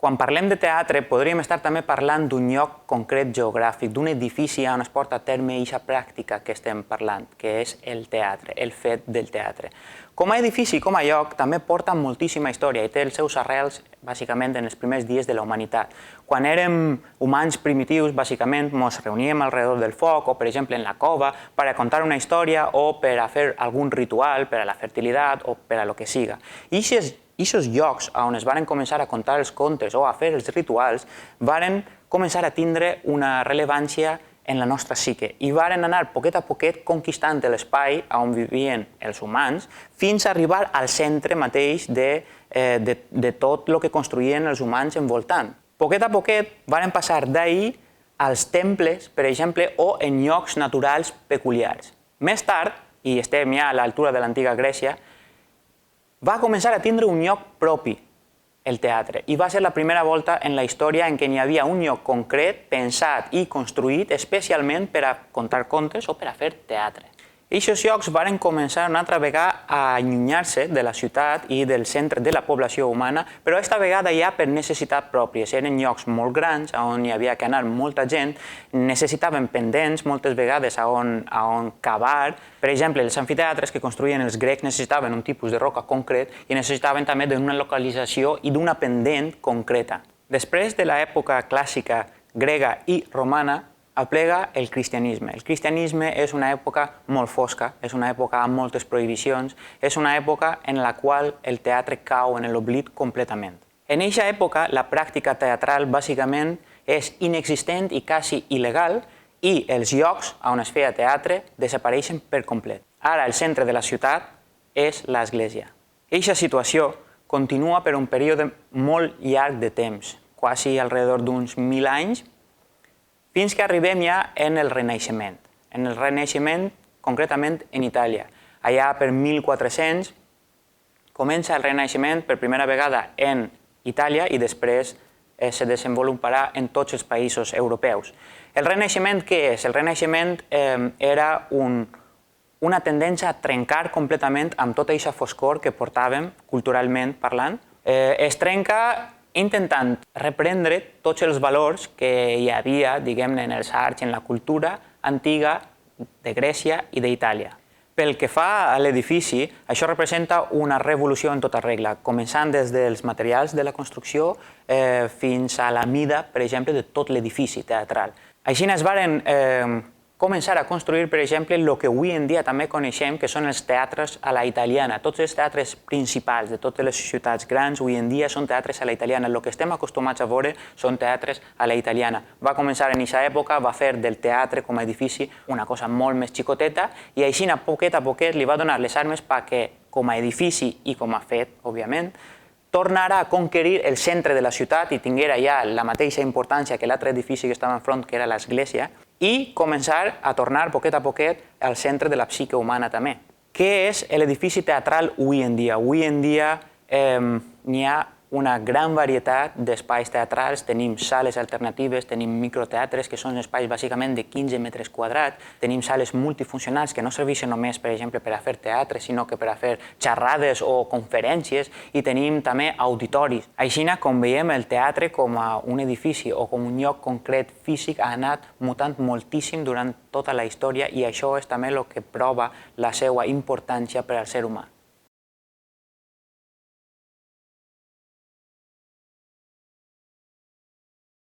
Quan parlem de teatre, podríem estar també parlant d'un lloc concret geogràfic, d'un edifici on es porta a terme aquesta pràctica que estem parlant, que és el teatre, el fet del teatre. Com a edifici, com a lloc, també porta moltíssima història i té els seus arrels, bàsicament, en els primers dies de la humanitat. Quan érem humans primitius, bàsicament, ens reuníem alrededor del foc o, per exemple, en la cova per a contar una història o per a fer algun ritual per a la fertilitat o per a lo que siga. I aquests llocs on es van començar a contar els contes o a fer els rituals van començar a tindre una rellevància en la nostra psique i van anar poquet a poquet conquistant l'espai on vivien els humans fins a arribar al centre mateix de tot el que construïen els humans envoltant. Poquet a poquet van passar d'ahir als temples, per exemple, o en llocs naturals peculiars. Més tard, i estem ja a l'altura de l'antiga Grècia, va començar a tindre un lloc propi, el teatre, i va ser la primera volta en la història en què hi havia un lloc concret, pensat i construït especialment per a contar contes o per a fer teatre. Aquests llocs van començar una altra vegada a allunyar-se de la ciutat i del centre de la població humana, però aquesta vegada ja per necessitat pròpies. Eren llocs molt grans, on hi havia que anar molta gent, necessitaven pendents moltes vegades on cavar. Per exemple, els amfiteatres que construïen els grecs necessitaven un tipus de roca concret i necessitaven també d'una localització i d'una pendent concreta. Després de l'època clàssica grega i romana, aplega el cristianisme. El cristianisme és una època molt fosca, és una època amb moltes prohibicions, és una època en la qual el teatre cau en l'oblit completament. En aquesta època, la pràctica teatral bàsicament és inexistent i quasi il·legal i els llocs on es feia teatre desapareixen per complet. Ara el centre de la ciutat és l'església. Aquesta situació continua per un període molt llarg de temps, quasi alrededor d'uns 1000 anys, fins que arribem ja en el Renaixement. En el Renaixement, concretament en Itàlia. Allà per 1400 comença el Renaixement per primera vegada en Itàlia i després se desenvoluparà en tots els països europeus. El Renaixement què és? El Renaixement era una tendència a trencar completament amb tota aquesta foscor que portàvem culturalment parlant. Es trenca intentant reprendre tots els valors que hi havia, diguem-ne, en els arts i en la cultura antiga de Grècia i d'Itàlia. Pel que fa a l'edifici, això representa una revolució en tota regla, començant des dels materials de la construcció fins a la mida, per exemple, de tot l'edifici teatral. Així es varen començar a construir, per exemple, el que avui en dia també coneixem, que són els teatres a la italiana. Tots els teatres principals de totes les ciutats grans avui en dia són teatres a la italiana. El que estem acostumats a veure són teatres a la italiana. Va començar en aquesta època, va fer del teatre com a edifici una cosa molt més xicoteta i així, a poquet li va donar les armes perquè, com a edifici i com a fet, òbviament, tornara a conquerir el centre de la ciutat i tinguera ja la mateixa importància que l'altre edifici que estava enfront, que era l'església, i començar a tornar poquet a poquet al centre de la psique humana també. Què és l'edifici teatral avui en dia? Avui en dia n'hi ha una gran varietat d'espais teatrals, tenim sales alternatives, tenim microteatres, que són espais bàsicament de 15 metres quadrats, tenim sales multifuncionals que no serveixen només, per exemple, per a fer teatre, sinó que per a fer xerrades o conferències, i tenim també auditoris. Així, com veiem, el teatre com a un edifici o com un lloc concret físic ha anat mutant moltíssim durant tota la història i això és també el que prova la seva importància per al ser humà.